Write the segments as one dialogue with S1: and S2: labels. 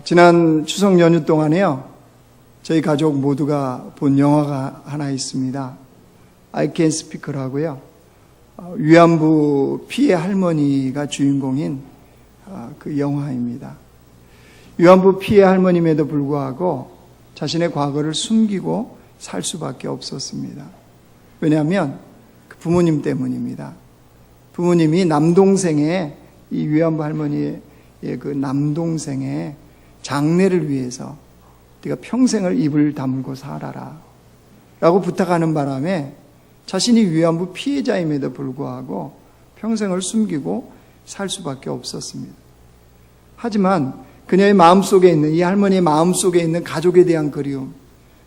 S1: 지난 추석 연휴 동안에요, 저희 가족 모두가 본 영화가 하나 있습니다. I Can Speak라고요. 위안부 피해 할머니가 주인공인 그 영화입니다. 위안부 피해 할머님에도 불구하고 자신의 과거를 숨기고 살 수밖에 없었습니다. 왜냐하면 그 부모님 때문입니다. 부모님이 남동생의, 이 위안부 할머니의 그 남동생의 장례를 위해서 네가 평생을 입을 다물고 살아라 라고 부탁하는 바람에 자신이 위안부 피해자임에도 불구하고 평생을 숨기고 살 수밖에 없었습니다. 하지만 그녀의 마음속에 있는, 이 할머니의 마음속에 있는 가족에 대한 그리움,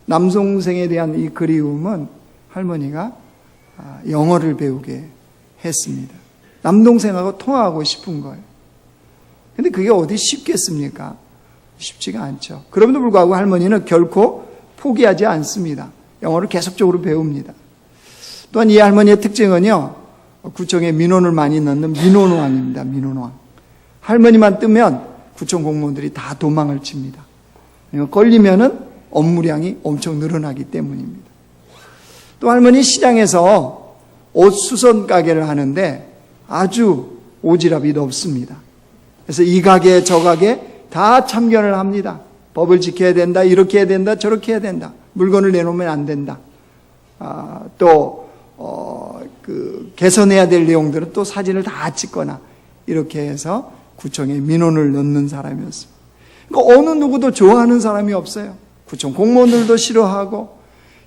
S1: 남동생에 대한 이 그리움은 할머니가 영어를 배우게 했습니다. 남동생하고 통화하고 싶은 거예요. 근데 그게 어디 쉽겠습니까? 쉽지가 않죠. 그럼에도 불구하고 할머니는 결코 포기하지 않습니다. 영어를 계속적으로 배웁니다. 또한 이 할머니의 특징은요, 구청에 민원을 많이 넣는 민원왕입니다. 민원왕. 할머니만 뜨면 구청 공무원들이 다 도망을 칩니다. 걸리면은 업무량이 엄청 늘어나기 때문입니다. 또 할머니 시장에서 옷 수선 가게를 하는데 아주 오지랖이 넓습니다. 그래서 이 가게 저 가게 다 참견을 합니다. 법을 지켜야 된다, 이렇게 해야 된다, 저렇게 해야 된다. 물건을 내놓으면 안 된다. 개선해야 될 내용들은 또 사진을 다 찍거나 이렇게 해서 구청에 민원을 넣는 사람이었습니다. 그러니까 어느 누구도 좋아하는 사람이 없어요. 구청 공무원들도 싫어하고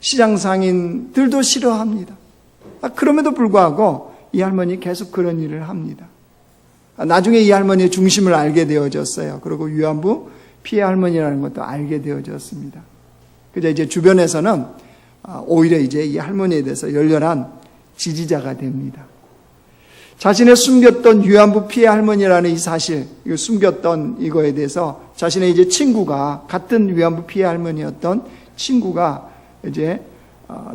S1: 시장 상인들도 싫어합니다. 그럼에도 불구하고 이 할머니 계속 그런 일을 합니다. 나중에 이 할머니의 중심을 알게 되어졌어요. 그리고 위안부 피해 할머니라는 것도 알게 되어졌습니다. 그래서 이제 주변에서는 오히려 이제 이 할머니에 대해서 열렬한 지지자가 됩니다. 자신의 숨겼던 위안부 피해 할머니라는 이 사실, 이거 숨겼던 이거에 대해서 자신의 이제 친구가, 같은 위안부 피해 할머니였던 친구가 이제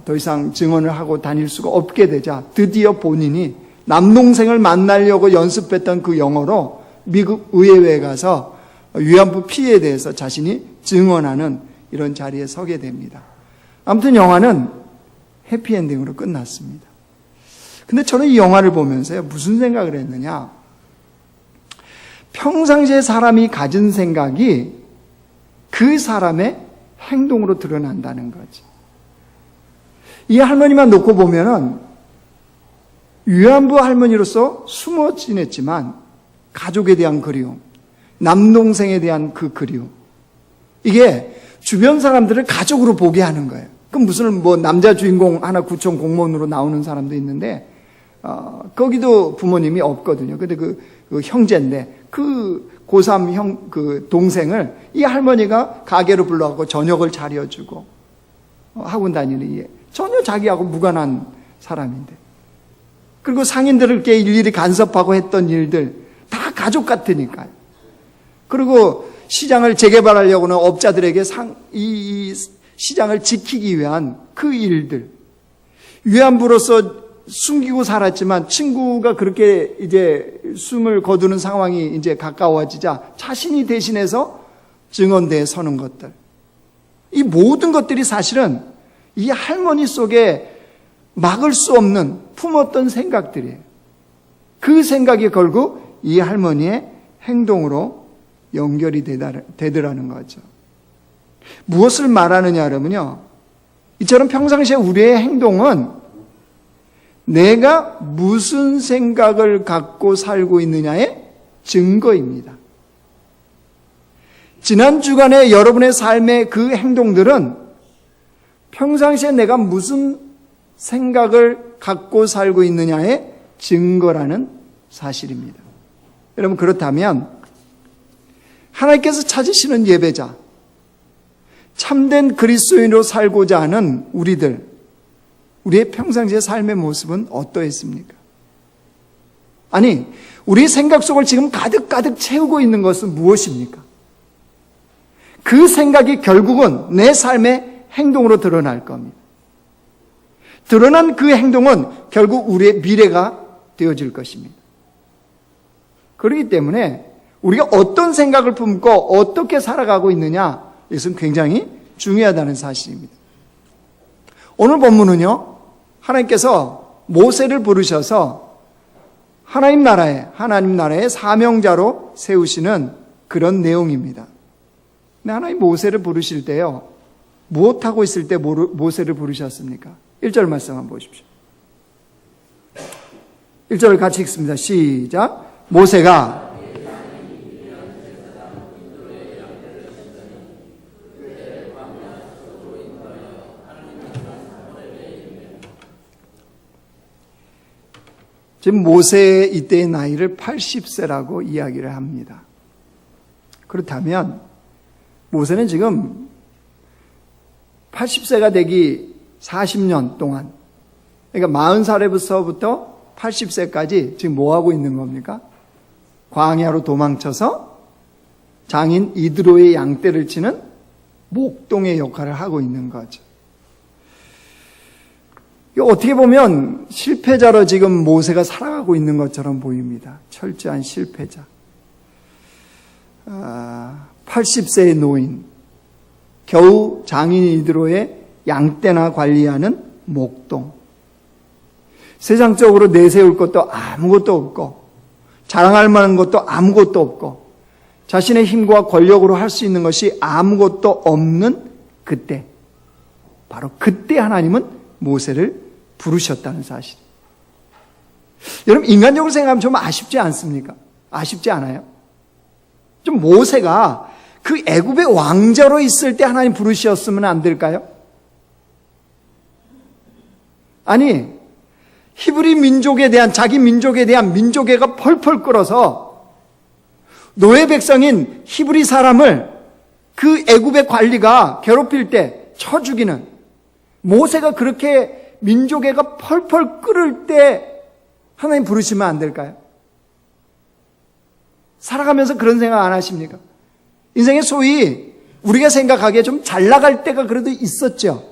S1: 더 이상 증언을 하고 다닐 수가 없게 되자 드디어 본인이 남동생을 만나려고 연습했던 그 영어로 미국 의회에 가서 위안부 피해에 대해서 자신이 증언하는 이런 자리에 서게 됩니다. 아무튼 영화는 해피엔딩으로 끝났습니다. 근데 저는 이 영화를 보면서요, 무슨 생각을 했느냐, 평상시에 사람이 가진 생각이 그 사람의 행동으로 드러난다는 거지. 이 할머니만 놓고 보면은 위안부 할머니로서 숨어 지냈지만 가족에 대한 그리움, 남동생에 대한 그 그리움, 이게 주변 사람들을 가족으로 보게 하는 거예요. 그럼 무슨 남자 주인공 하나 구청 공무원으로 나오는 사람도 있는데 거기도 부모님이 없거든요. 근데 그 형제인데 그 고3 그 동생을 이 할머니가 가게로 불러가고 저녁을 차려주고 학원 다니는, 전혀 자기하고 무관한 사람인데, 그리고 상인들께 일일이 간섭하고 했던 일들 다 가족 같으니까요. 그리고 시장을 재개발하려고는 업자들에게 이 시장을 지키기 위한 그 일들, 위안부로서 숨기고 살았지만 친구가 그렇게 이제 숨을 거두는 상황이 이제 가까워지자 자신이 대신해서 증언대에 서는 것들, 이 모든 것들이 사실은 이 할머니 속에 막을 수 없는 품었던 생각들이에요. 그 생각이 결국 이 할머니의 행동으로 연결이 되더라는 거죠. 무엇을 말하느냐 그러면요, 이처럼 평상시에 우리의 행동은 내가 무슨 생각을 갖고 살고 있느냐의 증거입니다. 지난 주간에 여러분의 삶의 그 행동들은 평상시에 내가 무슨 생각을 갖고 살고 있느냐의 증거라는 사실입니다. 여러분, 그렇다면 하나님께서 찾으시는 예배자, 참된 그리스도인으로 살고자 하는 우리의 평상시의 삶의 모습은 어떠했습니까? 아니, 우리 생각 속을 지금 가득가득 채우고 있는 것은 무엇입니까? 그 생각이 결국은 내 삶의 행동으로 드러날 겁니다. 드러난 그 행동은 결국 우리의 미래가 되어질 것입니다. 그렇기 때문에 우리가 어떤 생각을 품고 어떻게 살아가고 있느냐, 이것은 굉장히 중요하다는 사실입니다. 오늘 본문은요, 하나님께서 모세를 부르셔서 하나님 나라의 사명자로 세우시는 그런 내용입니다. 근데 하나님 모세를 부르실 때요, 무엇하고 있을 때 모세를 부르셨습니까? 1절 말씀 한번 보십시오. 1절 같이 읽습니다. 시작. 모세가 지금 모세의 이때의 나이를 80세라고 이야기를 합니다. 그렇다면 모세는 지금 80세가 되기 40년 동안, 그러니까 40살에서부터 80세까지 지금 뭐 하고 있는 겁니까? 광야로 도망쳐서 장인 이드로의 양떼를 치는 목동의 역할을 하고 있는 거죠. 어떻게 보면 실패자로 지금 모세가 살아가고 있는 것처럼 보입니다. 철저한 실패자. 80세의 노인, 겨우 장인 이드로의 양떼나 관리하는 목동. 세상적으로 내세울 것도 아무것도 없고, 자랑할 만한 것도 아무것도 없고, 자신의 힘과 권력으로 할 수 있는 것이 아무것도 없는 그때, 바로 그때 하나님은 모세를 부르셨다는 사실. 여러분, 인간적으로 생각하면 좀 아쉽지 않습니까? 아쉽지 않아요? 좀 모세가 그 애굽의 왕자로 있을 때 하나님 부르셨으면 안 될까요? 아니, 히브리 민족에 대한, 자기 민족에 대한 민족애가 펄펄 끓어서 노예 백성인 히브리 사람을 그 애굽의 관리가 괴롭힐 때 쳐 죽이는, 모세가 그렇게 민족애가 펄펄 끓을 때 하나님 부르시면 안 될까요? 살아가면서 그런 생각 안 하십니까? 인생에 소위 우리가 생각하기에 좀 잘 나갈 때가 그래도 있었죠.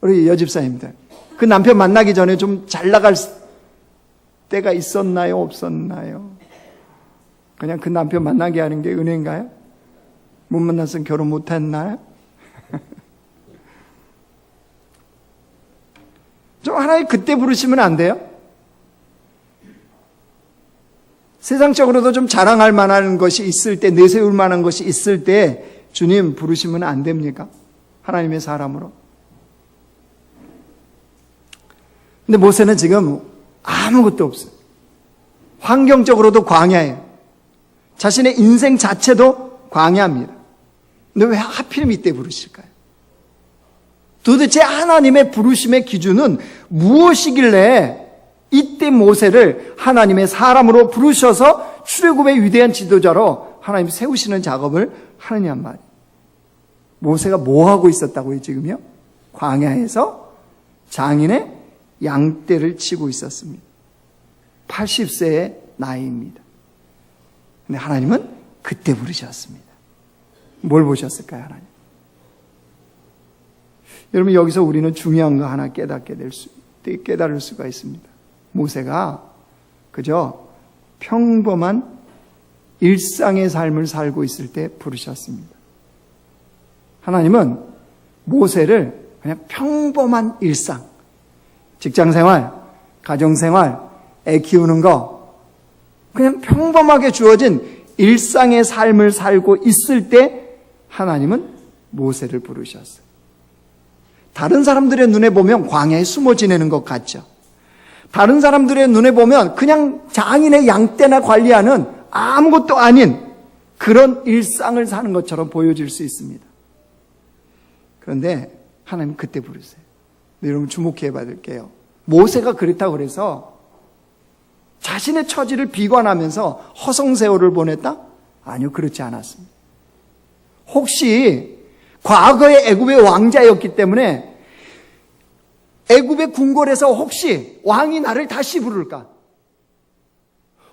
S1: 우리 여집사님들, 그 남편 만나기 전에 좀 잘 나갈 때가 있었나요? 없었나요? 그냥 그 남편 만나게 하는 게 은혜인가요? 못 만났으면 결혼 못 했나요? 좀 하나님 그때 부르시면 안 돼요? 세상적으로도 좀 자랑할 만한 것이 있을 때, 내세울 만한 것이 있을 때 주님 부르시면 안 됩니까? 하나님의 사람으로. 근데 모세는 지금 아무것도 없어요. 환경적으로도 광야예요. 자신의 인생 자체도 광야입니다. 근데 왜 하필이면 이때 부르실까요? 도대체 하나님의 부르심의 기준은 무엇이길래 이때 모세를 하나님의 사람으로 부르셔서 출애굽의 위대한 지도자로 하나님이 세우시는 작업을 하느냐는 말이에요. 모세가 뭐 하고 있었다고요, 지금요? 광야에서 장인의 양떼를 치고 있었습니다. 80세의 나이입니다. 근데 하나님은 그때 부르셨습니다. 뭘 보셨을까요, 하나님? 여러분, 여기서 우리는 중요한 거 하나 깨달을 수가 있습니다. 모세가 그저 평범한 일상의 삶을 살고 있을 때 부르셨습니다. 하나님은 모세를 그냥 평범한 일상, 직장생활, 가정생활, 애 키우는 거, 그냥 평범하게 주어진 일상의 삶을 살고 있을 때 하나님은 모세를 부르셨어요. 다른 사람들의 눈에 보면 광야에 숨어 지내는 것 같죠. 다른 사람들의 눈에 보면 그냥 장인의 양떼나 관리하는 아무것도 아닌 그런 일상을 사는 것처럼 보여질 수 있습니다. 그런데 하나님 그때 부르세요. 여러분 주목해 받을게요. 모세가 그랬다고 그래서 자신의 처지를 비관하면서 허송세월을 보냈다? 아니요, 그렇지 않았습니다. 혹시 과거의 애굽의 왕자였기 때문에 애굽의 궁궐에서 혹시 왕이 나를 다시 부를까?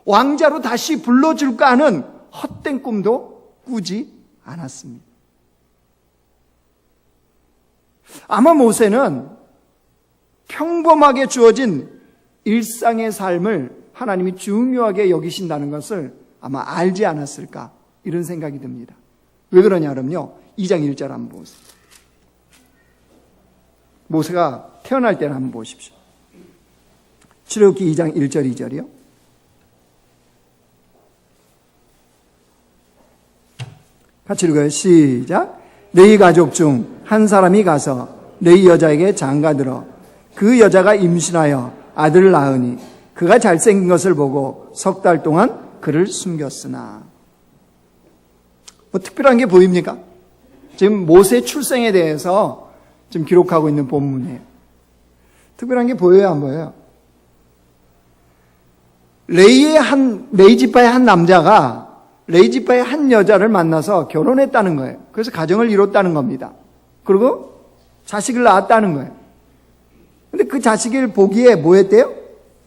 S1: 왕자로 다시 불러줄까 하는 헛된 꿈도 꾸지 않았습니다. 아마 모세는 평범하게 주어진 일상의 삶을 하나님이 중요하게 여기신다는 것을 아마 알지 않았을까 이런 생각이 듭니다. 왜 그러냐 그러면요. 2장 1절 한번 보세요. 모세가 태어날 때를 한번 보십시오. 출애굽기 2장 1절 2절이요. 같이 읽어요. 시작. 너희 가족 중 한 사람이 가서 너희 여자에게 장가들어 그 여자가 임신하여 아들을 낳으니 그가 잘생긴 것을 보고 3달 동안 그를 숨겼으나. 뭐 특별한 게 보입니까? 지금 모세 출생에 대해서 지금 기록하고 있는 본문이에요. 특별한 게 보여요, 안 보여요? 레이지파의 한 남자가 레이지파의 한 여자를 만나서 결혼했다는 거예요. 그래서 가정을 이뤘다는 겁니다. 그리고 자식을 낳았다는 거예요. 근데 그 자식을 보기에 뭐 했대요?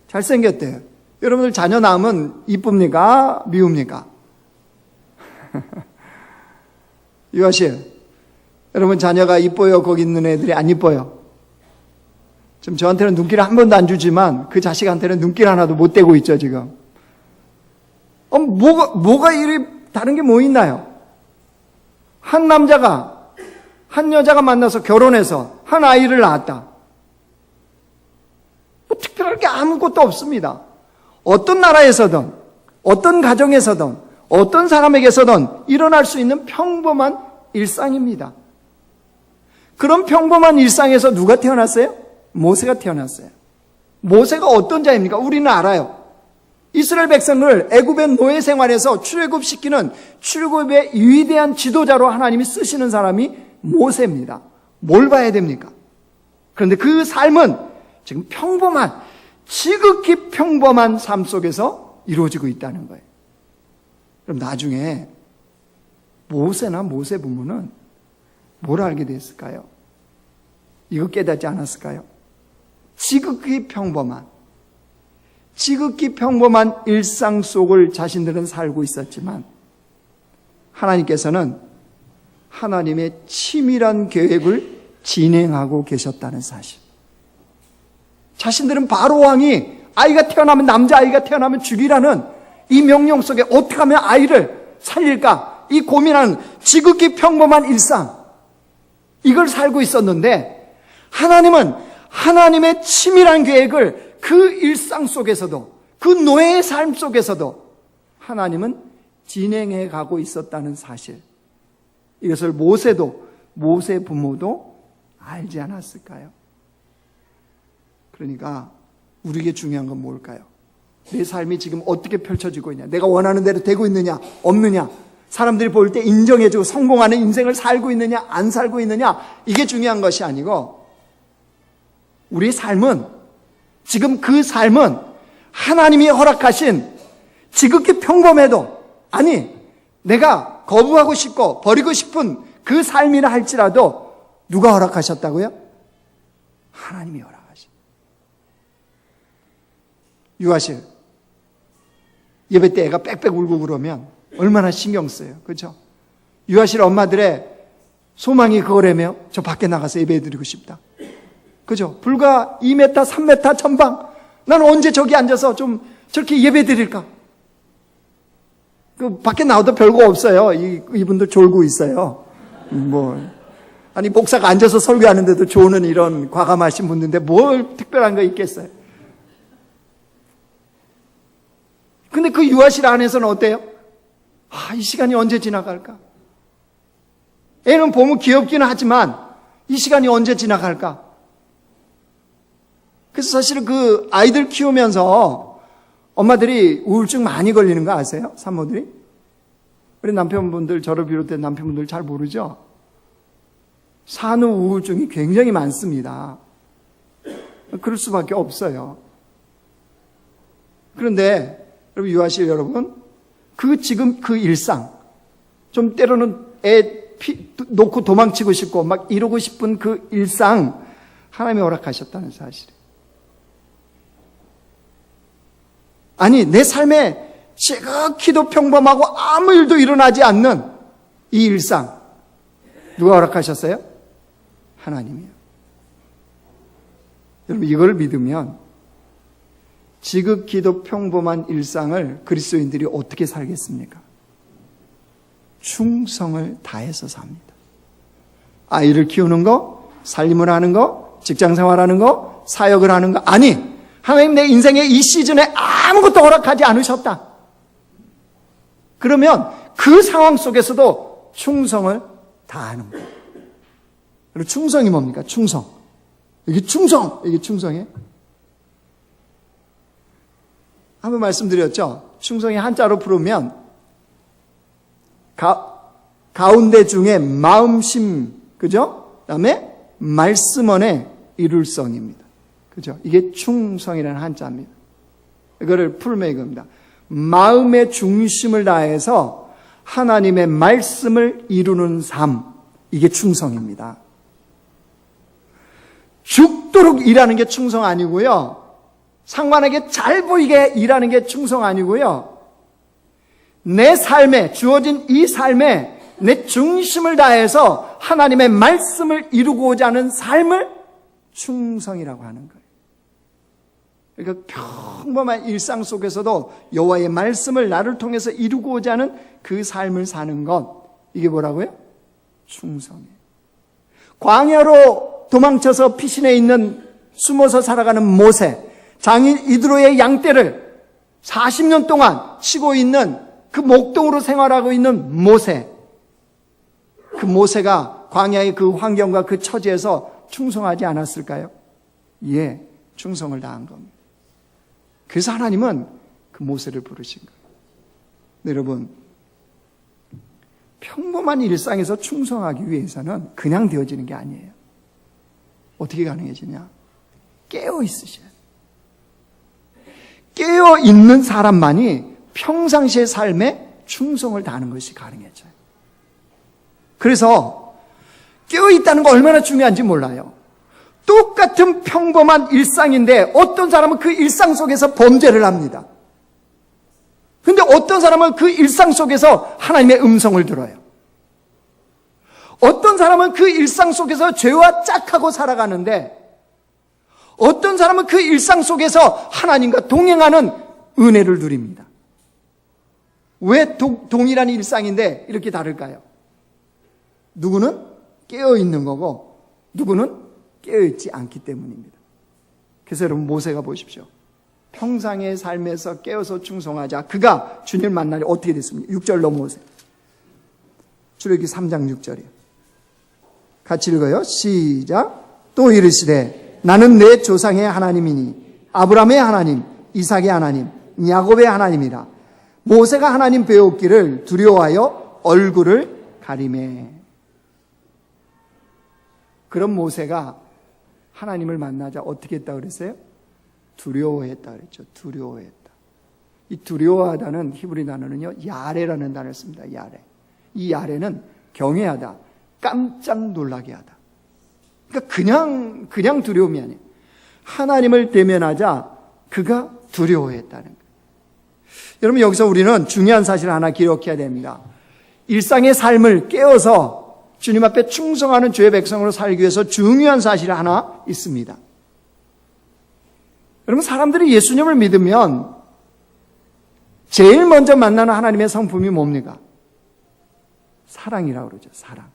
S1: 잘생겼대요. 여러분들 자녀 낳으면 이쁩니까? 미웁니까? 유아씨, 여러분 자녀가 이뻐요? 거기 있는 애들이 안 이뻐요? 지금 저한테는 눈길 한 번도 안 주지만 그 자식한테는 눈길 하나도 못 대고 있죠, 지금. 뭐가 이리 다른 게 뭐 있나요? 한 남자가 한 여자가 만나서 결혼해서 한 아이를 낳았다. 뭐 특별할 게 아무것도 없습니다. 어떤 나라에서든 어떤 가정에서든 어떤 사람에게서든 일어날 수 있는 평범한 일상입니다. 그런 평범한 일상에서 누가 태어났어요? 모세가 태어났어요. 모세가 어떤 자입니까? 우리는 알아요. 이스라엘 백성을 애굽의 노예 생활에서 출애굽시키는 출애굽의 위대한 지도자로 하나님이 쓰시는 사람이 모세입니다. 뭘 봐야 됩니까? 그런데 그 삶은 지금 평범한, 지극히 평범한 삶 속에서 이루어지고 있다는 거예요. 그럼 나중에 모세나 모세 부모는 뭘 알게 됐을까요? 이거 깨닫지 않았을까요? 지극히 평범한 일상 속을 자신들은 살고 있었지만 하나님께서는 하나님의 치밀한 계획을 진행하고 계셨다는 사실. 자신들은 바로 왕이 아이가 태어나면 남자아이가 태어나면 죽이라는 이 명령 속에 어떻게 하면 아이를 살릴까? 이 고민하는 지극히 평범한 일상. 이걸 살고 있었는데 하나님은 하나님의 치밀한 계획을 그 일상 속에서도 그 노예의 삶 속에서도 하나님은 진행해 가고 있었다는 사실. 이것을 모세 부모도 알지 않았을까요? 그러니까 우리에게 중요한 건 뭘까요? 내 삶이 지금 어떻게 펼쳐지고 있냐? 내가 원하는 대로 되고 있느냐? 없느냐? 사람들이 볼 때 인정해주고 성공하는 인생을 살고 있느냐? 안 살고 있느냐? 이게 중요한 것이 아니고 우리의 삶은 지금 그 삶은 하나님이 허락하신 지극히 평범해도 아니 내가 거부하고 싶고 버리고 싶은 그 삶이라 할지라도 누가 허락하셨다고요? 하나님이 허락하신. 유아실 예배 때 애가 빽빽 울고 그러면 얼마나 신경 써요. 그렇죠? 유아실 엄마들의 소망이 그거라며 저 밖에 나가서 예배 드리고 싶다. 그죠? 불과 2m, 3m 전방. 난 언제 저기 앉아서 좀 저렇게 예배 드릴까? 그 밖에 나와도 별거 없어요. 이분들 졸고 있어요. 아니 목사가 앉아서 설교하는데도 조는 이런 과감하신 분들인데 뭘 특별한 거 있겠어요? 근데 그 유아실 안에서는 어때요? 이 시간이 언제 지나갈까? 애는 보면 귀엽기는 하지만 이 시간이 언제 지나갈까? 그래서 사실은 그 아이들 키우면서 엄마들이 우울증 많이 걸리는 거 아세요? 산모들이? 우리 남편분들, 저를 비롯해 남편분들 잘 모르죠? 산후 우울증이 굉장히 많습니다. 그럴 수밖에 없어요. 그런데 여러분 유아실 여러분, 지금 그 일상, 좀 때로는 애 놓고 도망치고 싶고 막 이러고 싶은 그 일상 하나님이 허락하셨다는 사실이에요. 아니 내 삶에 지극히도 평범하고 아무 일도 일어나지 않는 이 일상 누가 허락하셨어요? 하나님이요. 여러분 이걸 믿으면 지극히도 평범한 일상을 그리스도인들이 어떻게 살겠습니까? 충성을 다해서 삽니다. 아이를 키우는 거, 살림을 하는 거, 직장생활하는 거, 사역을 하는 거. 아니, 하나님 내 인생의 이 시즌에 아무것도 허락하지 않으셨다. 그러면 그 상황 속에서도 충성을 다하는 거예요. 그리고 충성이 뭡니까? 충성. 이게 충성이에요. 한번 말씀드렸죠? 충성이 한자로 부르면 가운데 중에 마음심, 그죠? 그 다음에 말씀원의 이룰성입니다. 그죠? 이게 충성이라는 한자입니다. 이거를 풀면 이겁니다. 마음의 중심을 다해서 하나님의 말씀을 이루는 삶, 이게 충성입니다. 죽도록 일하는 게 충성 아니고요. 상관에게 잘 보이게 일하는 게 충성 아니고요. 내 삶에, 주어진 이 삶에 내 중심을 다해서 하나님의 말씀을 이루고자 하는 삶을 충성이라고 하는 거예요. 그러니까 평범한 일상 속에서도 여호와의 말씀을 나를 통해서 이루고자 하는 그 삶을 사는 것, 이게 뭐라고요? 충성이에요. 광야로 도망쳐서 피신해 있는, 숨어서 살아가는 모세, 장인 이드로의 양떼를 40년 동안 치고 있는 그 목동으로 생활하고 있는 모세, 그 모세가 광야의 그 환경과 그 처지에서 충성하지 않았을까요? 예, 충성을 다한 겁니다. 그래서 하나님은 그 모세를 부르신 거예요. 여러분, 평범한 일상에서 충성하기 위해서는 그냥 되어지는 게 아니에요. 어떻게 가능해지냐? 깨어 있으셔야 돼요. 깨어 있는 사람만이 평상시의 삶에 충성을 다하는 것이 가능해져요. 그래서 깨어 있다는 거 얼마나 중요한지 몰라요. 똑같은 평범한 일상인데 어떤 사람은 그 일상 속에서 범죄를 합니다. 근데 어떤 사람은 그 일상 속에서 하나님의 음성을 들어요. 어떤 사람은 그 일상 속에서 죄와 짝하고 살아가는데 어떤 사람은 그 일상 속에서 하나님과 동행하는 은혜를 누립니다. 왜 동일한 일상인데 이렇게 다를까요? 누구는 깨어있는 거고 누구는 깨어있지 않기 때문입니다. 그래서 여러분 모세가 보십시오. 평상의 삶에서 깨어서 충성하자. 그가 주님을 만나니 어떻게 됐습니까? 6절 넘어오세요. 출애굽기 3장 6절이에요. 같이 읽어요. 시작. 또 이르시되 나는 내 조상의 하나님이니 아브라함의 하나님, 이삭의 하나님, 야곱의 하나님이라. 모세가 하나님 배웠기를 두려워하여 얼굴을 가리매. 그런 모세가 하나님을 만나자 어떻게 했다 그랬어요? 두려워했다 그랬죠. 두려워했다. 이 두려워하다는 히브리 단어는요, 야레라는 단어를 씁니다. 야레. 이 야레는 경외하다, 깜짝 놀라게 하다. 그러니까 그냥 두려움이 아니에요. 하나님을 대면하자 그가 두려워했다는 거예요. 여러분, 여기서 우리는 중요한 사실을 하나 기억해야 됩니다. 일상의 삶을 깨어서 주님 앞에 충성하는 주의 백성으로 살기 위해서 중요한 사실이 하나 있습니다. 여러분, 사람들이 예수님을 믿으면 제일 먼저 만나는 하나님의 성품이 뭡니까? 사랑이라고 그러죠. 사랑.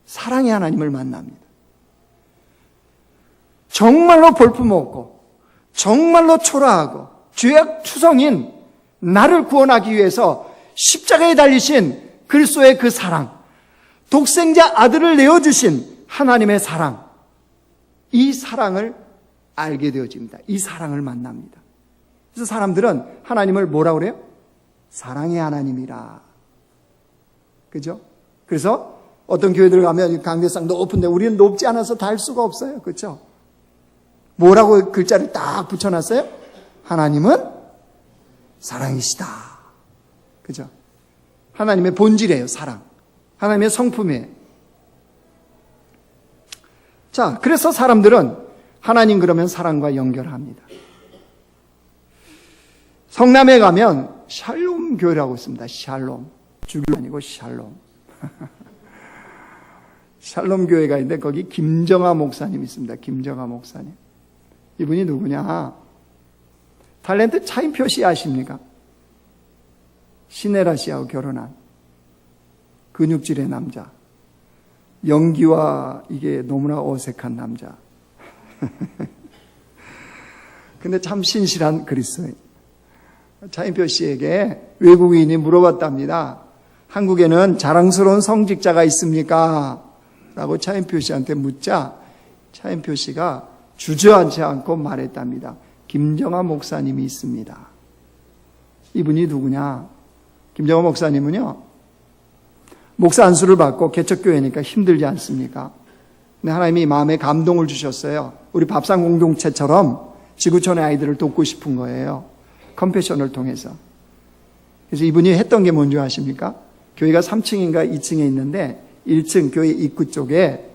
S1: 사랑의 하나님을 만납니다. 정말로 볼품없고 정말로 초라하고 죄악 투성인 나를 구원하기 위해서 십자가에 달리신 그리스도의 그 사랑, 독생자 아들을 내어주신 하나님의 사랑, 이 사랑을 알게 되어집니다. 이 사랑을 만납니다. 그래서 사람들은 하나님을 뭐라고 그래요? 사랑의 하나님이라. 그죠? 그래서 어떤 교회들 가면 강대상 높은데 우리는 높지 않아서 달 수가 없어요. 그렇죠? 뭐라고 글자를 딱 붙여놨어요? 하나님은 사랑이시다. 그죠? 하나님의 본질이에요. 사랑. 하나님의 성품이에요. 자, 그래서 사람들은 하나님 그러면 사랑과 연결합니다. 성남에 가면 샬롬 교회라고 있습니다. 샬롬. 주교 아니고 샬롬. 샬롬 교회가 있는데 거기 김정아 목사님 있습니다. 김정아 목사님. 이분이 누구냐? 탤런트 차인표 씨 아십니까? 신혜라 씨하고 결혼한 근육질의 남자. 연기와 이게 너무나 어색한 남자. 근데 참 신실한 그리스도인. 차인표 씨에게 외국인이 물어봤답니다. 한국에는 자랑스러운 성직자가 있습니까? 라고 차인표 씨한테 묻자 차인표 씨가 주저앉지 않고 말했답니다. 김정아 목사님이 있습니다. 이분이 누구냐? 김정아 목사님은요, 목사 안수를 받고 개척교회니까 힘들지 않습니까? 근데 하나님이 마음에 감동을 주셨어요. 우리 밥상 공동체처럼 지구촌의 아이들을 돕고 싶은 거예요. 컴패션을 통해서. 그래서 이분이 했던 게 뭔지 아십니까? 교회가 3층인가 2층에 있는데 1층 교회 입구 쪽에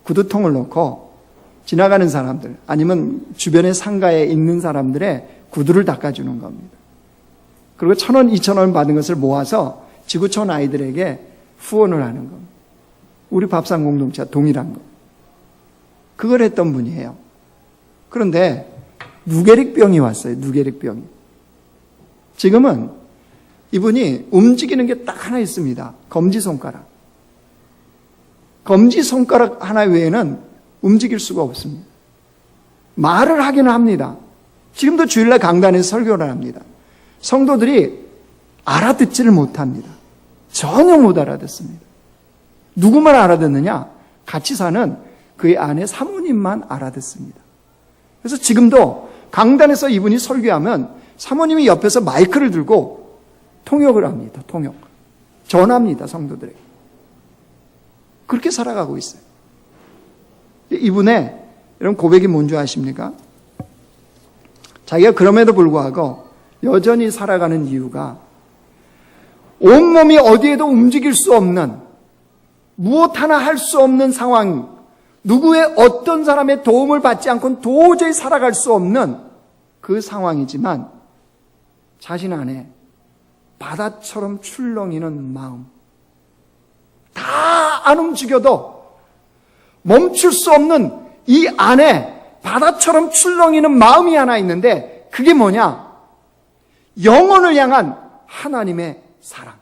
S1: 구두통을 놓고 지나가는 사람들 아니면 주변의 상가에 있는 사람들의 구두를 닦아주는 겁니다. 그리고 1,000원, 2,000원 받은 것을 모아서 지구촌 아이들에게 후원을 하는 겁니다. 우리 밥상 공동체와 동일한 거. 그걸 했던 분이에요. 그런데 누게릭병이 왔어요. 누게릭병이. 지금은 이분이 움직이는 게 딱 하나 있습니다. 검지손가락. 검지손가락 하나 외에는 움직일 수가 없습니다. 말을 하기는 합니다. 지금도 주일날 강단에서 설교를 합니다. 성도들이 알아듣지를 못합니다. 전혀 못 알아듣습니다. 누구만 알아듣느냐? 같이 사는 그의 아내 사모님만 알아듣습니다. 그래서 지금도 강단에서 이분이 설교하면 사모님이 옆에서 마이크를 들고 통역을 합니다. 통역. 전합니다. 성도들에게. 그렇게 살아가고 있어요. 이분의 이런 고백이 뭔지 아십니까? 자기가 그럼에도 불구하고 여전히 살아가는 이유가 온몸이 어디에도 움직일 수 없는, 무엇 하나 할 수 없는 상황, 누구의 어떤 사람의 도움을 받지 않고는 도저히 살아갈 수 없는 그 상황이지만 자신 안에 바다처럼 출렁이는 마음, 다 안 움직여도 멈출 수 없는 이 안에 바다처럼 출렁이는 마음이 하나 있는데 그게 뭐냐? 영혼을 향한 하나님의 사랑.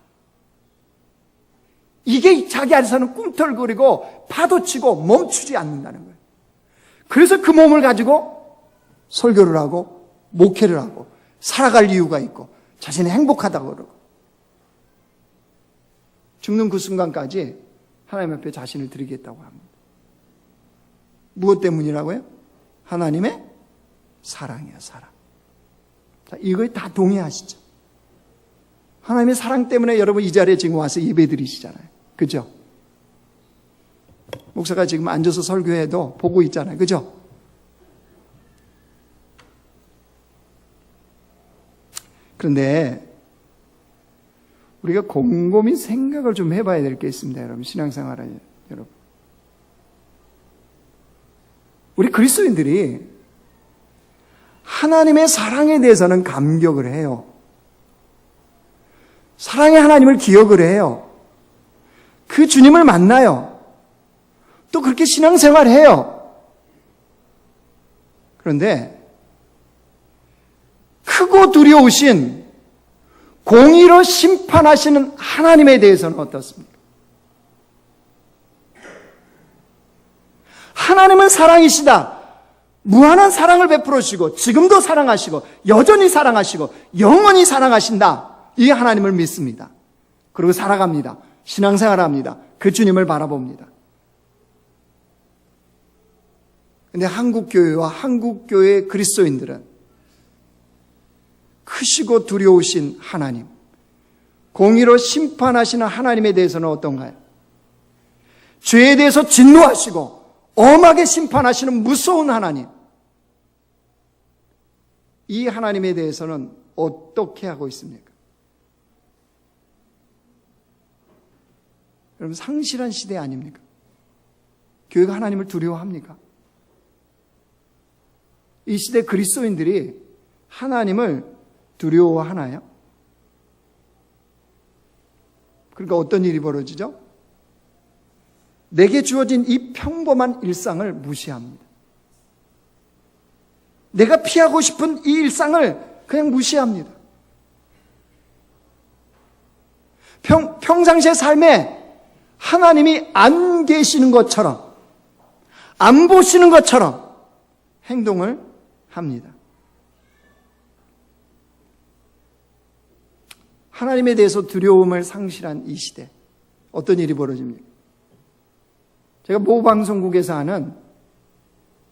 S1: 이게 자기 안에서는 꿈틀거리고 파도치고 멈추지 않는다는 거예요. 그래서 그 몸을 가지고 설교를 하고 목회를 하고 살아갈 이유가 있고 자신이 행복하다고 그러고 죽는 그 순간까지 하나님 앞에 자신을 드리겠다고 합니다. 무엇 때문이라고요? 하나님의 사랑이에요. 사랑. 자, 이거에 다 동의하시죠? 하나님의 사랑 때문에 여러분 이 자리에 지금 와서 예배 드리시잖아요. 그죠? 목사가 지금 앉아서 설교해도 보고 있잖아요. 그죠? 그런데 우리가 곰곰이 생각을 좀 해봐야 될 게 있습니다. 여러분, 신앙생활에 여러분. 우리 그리스도인들이 하나님의 사랑에 대해서는 감격을 해요. 사랑의 하나님을 기억을 해요. 그 주님을 만나요. 또 그렇게 신앙생활을 해요. 그런데 크고 두려우신 공의로 심판하시는 하나님에 대해서는 어떻습니까? 하나님은 사랑이시다. 무한한 사랑을 베풀어 주시고 지금도 사랑하시고 여전히 사랑하시고 영원히 사랑하신다. 이 하나님을 믿습니다. 그리고 살아갑니다. 신앙생활합니다. 그 주님을 바라봅니다. 그런데 한국교회와 한국교회 그리스도인들은 크시고 두려우신 하나님, 공의로 심판하시는 하나님에 대해서는 어떤가요? 죄에 대해서 진노하시고 엄하게 심판하시는 무서운 하나님, 이 하나님에 대해서는 어떻게 하고 있습니까? 여러분, 상실한 시대 아닙니까? 교회가 하나님을 두려워합니까? 이 시대 그리스도인들이 하나님을 두려워하나요? 그러니까 어떤 일이 벌어지죠? 내게 주어진 이 평범한 일상을 무시합니다. 내가 피하고 싶은 이 일상을 그냥 무시합니다. 평상시의 삶에 하나님이 안 계시는 것처럼, 안 보시는 것처럼 행동을 합니다. 하나님에 대해서 두려움을 상실한 이 시대, 어떤 일이 벌어집니까? 제가 모 방송국에서 하는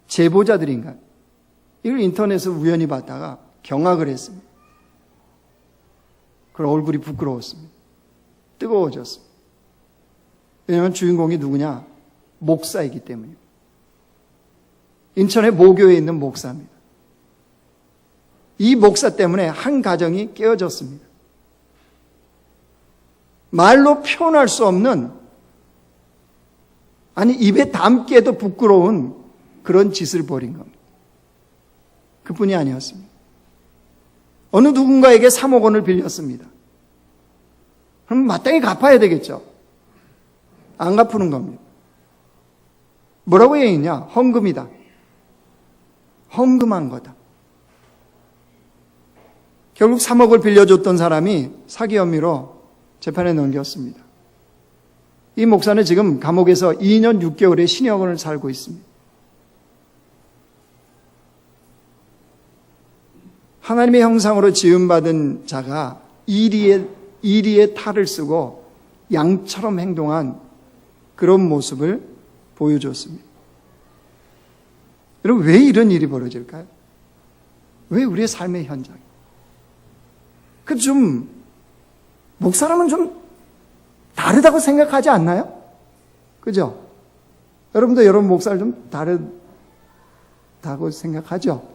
S1: 제보자들인가, 이걸 인터넷에서 우연히 봤다가 경악을 했습니다. 그런 얼굴이 부끄러웠습니다. 뜨거워졌습니다. 왜냐하면 주인공이 누구냐? 목사이기 때문입니다. 인천의 모교에 있는 목사입니다. 이 목사 때문에 한 가정이 깨어졌습니다. 말로 표현할 수 없는, 아니 입에 담기에도 부끄러운 그런 짓을 벌인 겁니다. 그뿐이 아니었습니다. 어느 누군가에게 3억 원을 빌렸습니다. 그럼 마땅히 갚아야 되겠죠. 안 갚는 겁니다. 뭐라고 얘기했냐? 헌금이다. 헌금한 거다. 결국 3억을 빌려줬던 사람이 사기 혐의로 재판에 넘겼습니다. 이 목사는 지금 감옥에서 2년 6개월의 신형을 살고 있습니다. 하나님의 형상으로 지음받은 자가 이리의 탈을 쓰고 양처럼 행동한 그런 모습을 보여줬습니다. 여러분, 왜 이런 일이 벌어질까요? 왜 우리의 삶의 현장? 목사라면 좀 다르다고 생각하지 않나요? 그죠? 여러분도 여러분 목사를 좀 다르다고 생각하죠?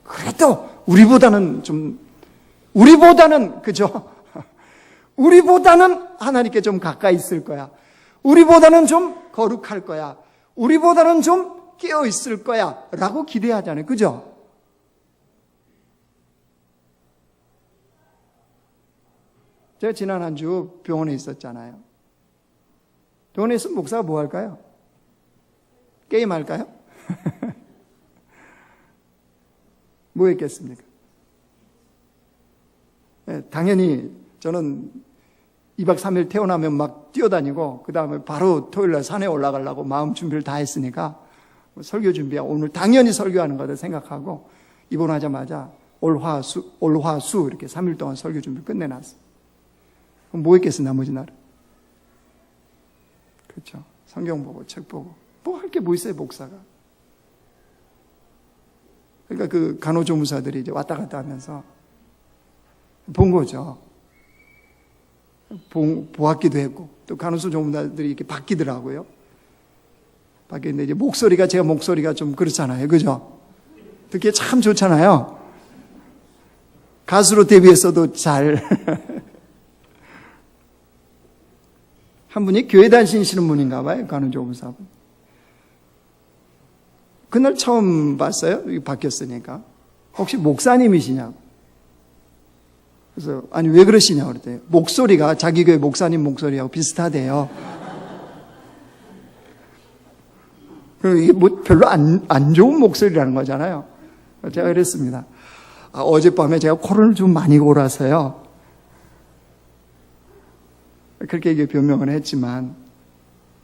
S1: 그래도 우리보다는 그죠? 우리보다는 하나님께 좀 가까이 있을 거야. 우리보다는 좀 거룩할 거야. 우리보다는 좀 깨어 있을 거야. 라고 기대하잖아요. 그죠? 제가 지난 한 주 병원에 있었잖아요. 병원에 있으면 목사가 뭐 할까요? 게임 할까요? 뭐 했겠습니까? 네, 당연히 저는 2박 3일 태어나면 막 뛰어다니고 그 다음에 바로 토요일날 산에 올라가려고 마음 준비를 다 했으니까 설교 준비야. 오늘 당연히 설교하는 거다 생각하고 입원하자마자 올화수 이렇게 3일 동안 설교 준비 끝내놨어요. 그럼 뭐 했겠어, 나머지 날은? 그렇죠. 성경 보고, 책 보고. 뭐 할 게 뭐 있어요, 목사가. 그러니까 그 간호조무사들이 이제 왔다 갔다 하면서 본 거죠. 보았기도 했고, 또 간호조무사들이 이렇게 바뀌더라고요. 바뀌는데 이제 제 목소리가 좀 그렇잖아요. 그죠? 듣기에 참 좋잖아요. 가수로 데뷔했어도 잘. 한 분이 교회 다니시는 분인가 봐요. 간호조무사분. 그날 처음 봤어요. 바뀌었으니까. 혹시 목사님이시냐고. 그래서 아니 왜 그러시냐고 그랬더니 목소리가 자기 교회 목사님 목소리하고 비슷하대요. 그리고 이게 뭐 별로 안 좋은 목소리라는 거잖아요. 제가 그랬습니다. 어젯밤에 제가 코를 좀 많이 골아서요. 그렇게 이게 변명을 했지만,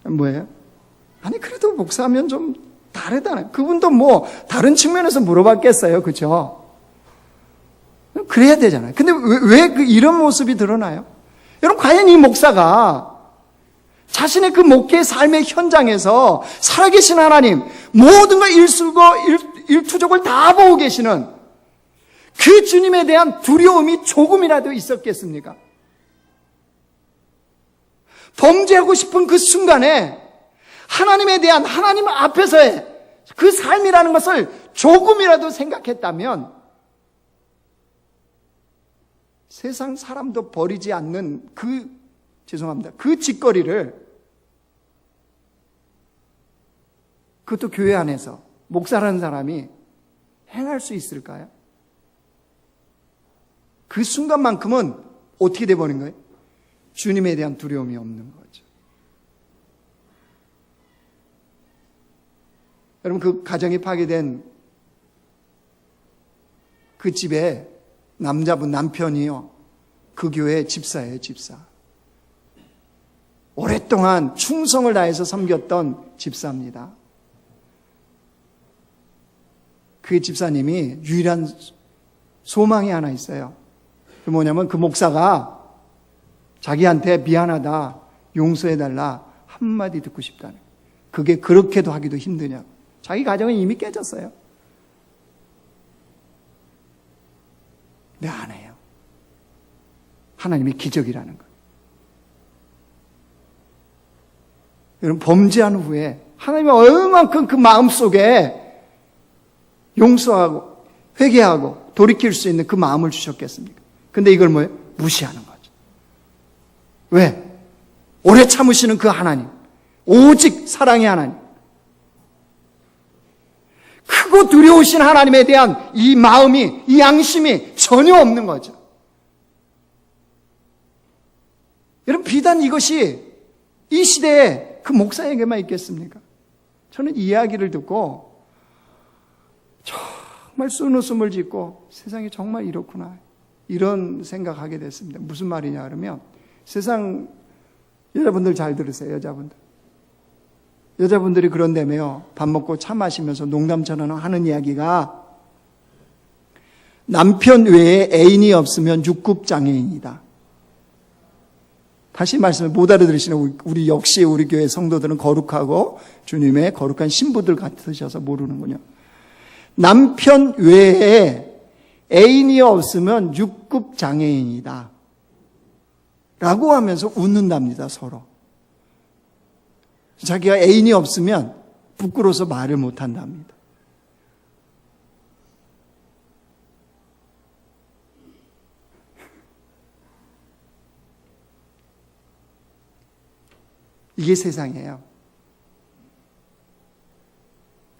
S1: 뭐예요? 아니, 그래도 목사하면 좀 다르다네. 그분도 뭐, 다른 측면에서 물어봤겠어요. 그죠? 그래야 되잖아요. 근데 왜 이런 모습이 드러나요? 여러분, 과연 이 목사가 자신의 그 목회의 삶의 현장에서 살아계신 하나님, 모든 걸 일투족을 다 보고 계시는 그 주님에 대한 두려움이 조금이라도 있었겠습니까? 범죄하고 싶은 그 순간에 하나님 앞에서의 그 삶이라는 것을 조금이라도 생각했다면 세상 사람도 버리지 않는 그 짓거리를 그것도 교회 안에서 목사라는 사람이 행할 수 있을까요? 그 순간만큼은 어떻게 돼버린 거예요? 주님에 대한 두려움이 없는 거죠. 여러분, 그 가정이 파괴된 그 집에 남자분 남편이요. 그 교회 집사예요, 집사. 오랫동안 충성을 다해서 섬겼던 집사입니다. 그 집사님이 유일한 소망이 하나 있어요. 그 뭐냐면 그 목사가 자기한테 미안하다, 용서해달라 한마디 듣고 싶다는. 그게 그렇게도 하기도 힘드냐고. 자기 가정은 이미 깨졌어요. 근데 안 해요. 하나님의 기적이라는 거. 여러분, 범죄한 후에 하나님이 얼마만큼 그 마음속에 용서하고 회개하고 돌이킬 수 있는 그 마음을 주셨겠습니까? 근데 이걸 뭐예요? 무시하는 거죠. 왜? 오래 참으시는 그 하나님, 오직 사랑의 하나님, 크고 두려우신 하나님에 대한 이 마음이, 이 양심이 전혀 없는 거죠. 여러분, 비단 이것이 이 시대에 그 목사에게만 있겠습니까? 저는 이 이야기를 듣고 정말 쓴웃음을 짓고 세상이 정말 이렇구나, 이런 생각하게 됐습니다. 무슨 말이냐 그러면, 세상 여자분들 잘 들으세요. 여자분들이 그런다며요. 밥 먹고 차 마시면서 농담처럼 하는 이야기가, 남편 외에 애인이 없으면 육급장애인이다. 다시 말씀을 못 알아들으시는 우리 역시 우리 교회 성도들은 거룩하고 주님의 거룩한 신부들 같으셔서 모르는군요. 남편 외에 애인이 없으면 육급장애인이다 라고 하면서 웃는답니다. 서로. 자기가 애인이 없으면 부끄러워서 말을 못한답니다. 이게 세상이에요.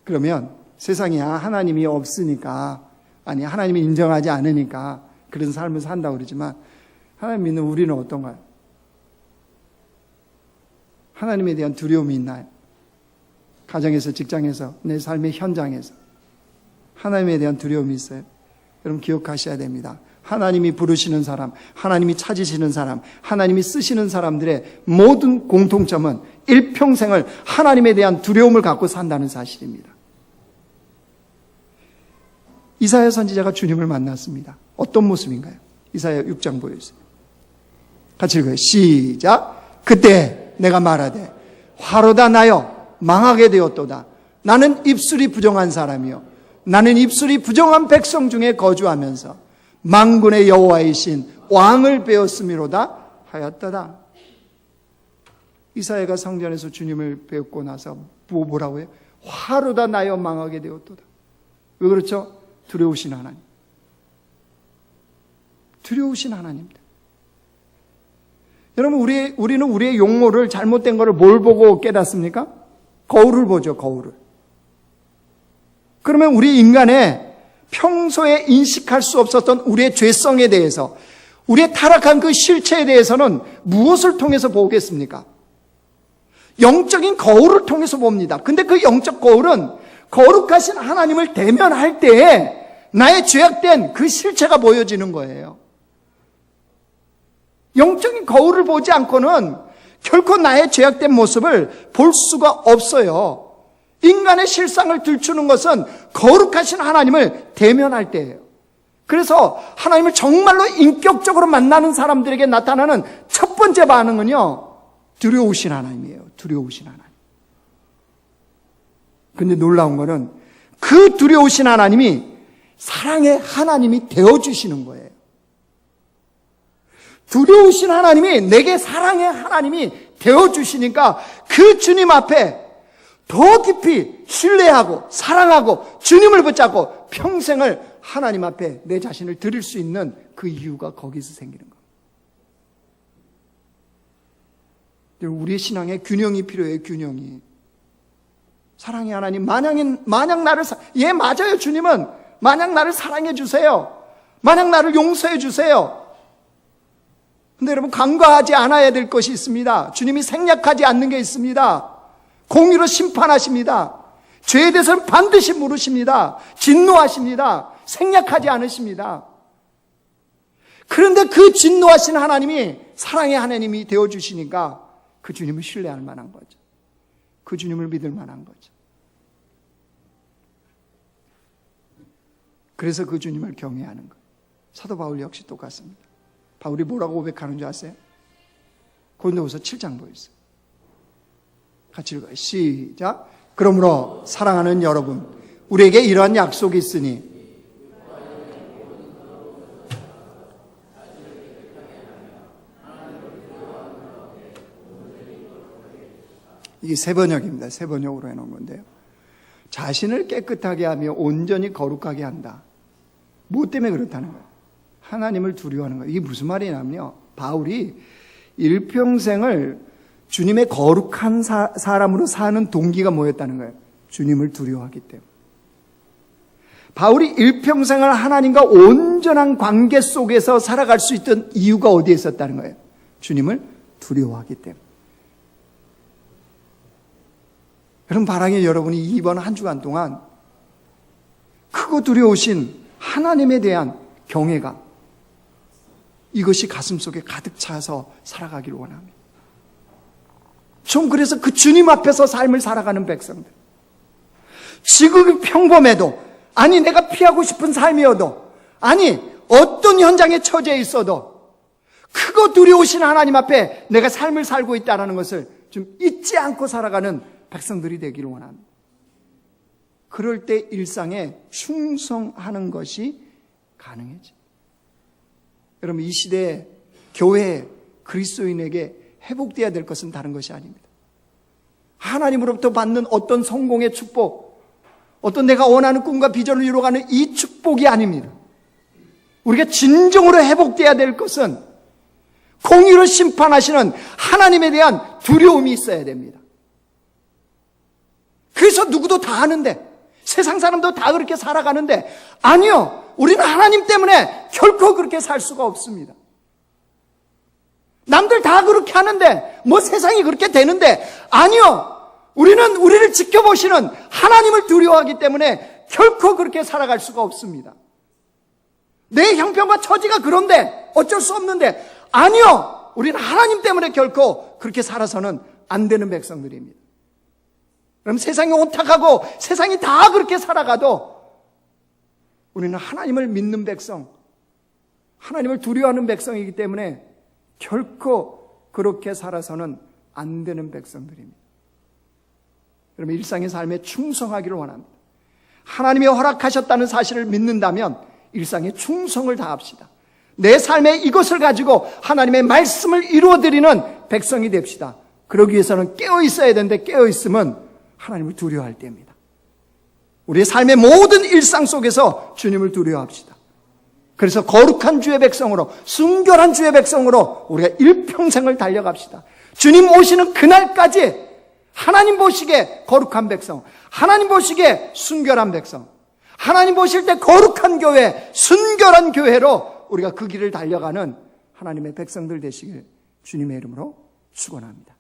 S1: 그러면 세상이야 하나님이 없으니까, 아니 하나님이 인정하지 않으니까 그런 삶을 산다고 그러지만, 하나님 믿는 우리는 어떤가요? 하나님에 대한 두려움이 있나요? 가정에서, 직장에서, 내 삶의 현장에서 하나님에 대한 두려움이 있어요? 여러분 기억하셔야 됩니다. 하나님이 부르시는 사람, 하나님이 찾으시는 사람, 하나님이 쓰시는 사람들의 모든 공통점은 일평생을 하나님에 대한 두려움을 갖고 산다는 사실입니다. 이사야 선지자가 주님을 만났습니다. 어떤 모습인가요? 이사야 6장 보여주세요. 같이 읽어요. 시작. 그때 내가 말하되 화로다 나여 망하게 되었도다. 나는 입술이 부정한 사람이요, 나는 입술이 부정한 백성 중에 거주하면서 만군의 여호와이신 왕을 배웠음이로다 하였다다. 이사야가 성전에서 주님을 배웠고 나서 뭐라고 해요? 화로다 나여 망하게 되었도다. 왜 그렇죠? 두려우신 하나님. 두려우신 하나님입니다. 여러분, 우리는 우리의 용모를, 잘못된 거를 뭘 보고 깨닫습니까? 거울을 보죠, 거울을. 그러면 우리 인간의 평소에 인식할 수 없었던 우리의 죄성에 대해서, 우리의 타락한 그 실체에 대해서는 무엇을 통해서 보겠습니까? 영적인 거울을 통해서 봅니다. 근데 그 영적 거울은 거룩하신 하나님을 대면할 때에 나의 죄악된 그 실체가 보여지는 거예요. 영적인 거울을 보지 않고는 결코 나의 죄악된 모습을 볼 수가 없어요. 인간의 실상을 들추는 것은 거룩하신 하나님을 대면할 때예요. 그래서 하나님을 정말로 인격적으로 만나는 사람들에게 나타나는 첫 번째 반응은요, 두려우신 하나님이에요. 두려우신 하나님. 근데 놀라운 거는 그 두려우신 하나님이 사랑의 하나님이 되어주시는 거예요. 두려우신 하나님이 내게 사랑의 하나님이 되어주시니까 그 주님 앞에 더 깊이 신뢰하고 사랑하고 주님을 붙잡고 평생을 하나님 앞에 내 자신을 드릴 수 있는 그 이유가 거기서 생기는 거예요. 우리의 신앙에 균형이 필요해요. 균형이. 사랑의 하나님, 마냥 나를 예, 맞아요. 주님은 마냥 나를 사랑해 주세요. 마냥 나를 용서해 주세요. 근데 여러분, 간과하지 않아야 될 것이 있습니다. 주님이 생략하지 않는 게 있습니다. 공의로 심판하십니다. 죄에 대해서는 반드시 물으십니다. 진노하십니다. 생략하지 않으십니다. 그런데 그 진노하신 하나님이 사랑의 하나님이 되어주시니까 그 주님을 신뢰할 만한 거죠. 그 주님을 믿을 만한 거죠. 그래서 그 주님을 경외하는 거예요. 사도 바울 역시 똑같습니다. 바울이 뭐라고 고백하는 줄 아세요? 고린도후서 7장 보였어요. 같이 읽어요. 시작. 그러므로 사랑하는 여러분, 우리에게 이러한 약속이 있으니 이게 새 번역입니다. 새 번역으로 해놓은 건데요. 자신을 깨끗하게 하며 온전히 거룩하게 한다. 무엇 때문에 그렇다는 거예요? 하나님을 두려워하는 거예요. 이게 무슨 말이냐면요. 바울이 일평생을 주님의 거룩한 사람으로 사는 동기가 뭐였다는 거예요? 주님을 두려워하기 때문에. 바울이 일평생을 하나님과 온전한 관계 속에서 살아갈 수 있던 이유가 어디에 있었다는 거예요? 주님을 두려워하기 때문에. 여러분, 바라기 여러분이 이번 한 주간 동안 크고 두려우신 하나님에 대한 경외가 이것이 가슴속에 가득 차서 살아가기를 원합니다. 좀 그래서 그 주님 앞에서 삶을 살아가는 백성들, 지극히 평범해도, 아니 내가 피하고 싶은 삶이어도, 아니 어떤 현장에 처해 있어도 크고 두려우신 하나님 앞에 내가 삶을 살고 있다는 것을 좀 잊지 않고 살아가는 백성들이 되기를 원합니다. 그럴 때 일상에 충성하는 것이 가능해져. 여러분, 이 시대에 교회 그리스도인에게 회복되어야 될 것은 다른 것이 아닙니다. 하나님으로부터 받는 어떤 성공의 축복, 어떤 내가 원하는 꿈과 비전을 이루어가는 이 축복이 아닙니다. 우리가 진정으로 회복되어야 될 것은 공의로 심판하시는 하나님에 대한 두려움이 있어야 됩니다. 그래서 누구도 다 아는데, 세상 사람도 다 그렇게 살아가는데, 아니요, 우리는 하나님 때문에 결코 그렇게 살 수가 없습니다. 남들 다 그렇게 하는데, 뭐 세상이 그렇게 되는데, 아니요, 우리는 우리를 지켜보시는 하나님을 두려워하기 때문에 결코 그렇게 살아갈 수가 없습니다. 내 형편과 처지가 그런데 어쩔 수 없는데, 아니요, 우리는 하나님 때문에 결코 그렇게 살아서는 안 되는 백성들입니다. 그럼 세상이 오탁하고 세상이 다 그렇게 살아가도 우리는 하나님을 믿는 백성, 하나님을 두려워하는 백성이기 때문에 결코 그렇게 살아서는 안 되는 백성들입니다. 여러분, 일상의 삶에 충성하기를 원합니다. 하나님이 허락하셨다는 사실을 믿는다면 일상에 충성을 다합시다. 내 삶에 이것을 가지고 하나님의 말씀을 이루어드리는 백성이 됩시다. 그러기 위해서는 깨어 있어야 되는데, 깨어 있으면 하나님을 두려워할 때입니다. 우리의 삶의 모든 일상 속에서 주님을 두려워합시다. 그래서 거룩한 주의 백성으로, 순결한 주의 백성으로 우리가 일평생을 달려갑시다. 주님 오시는 그날까지 하나님 보시기에 거룩한 백성, 하나님 보시기에 순결한 백성, 하나님 보실 때 거룩한 교회, 순결한 교회로 우리가 그 길을 달려가는 하나님의 백성들 되시길 주님의 이름으로 축원합니다.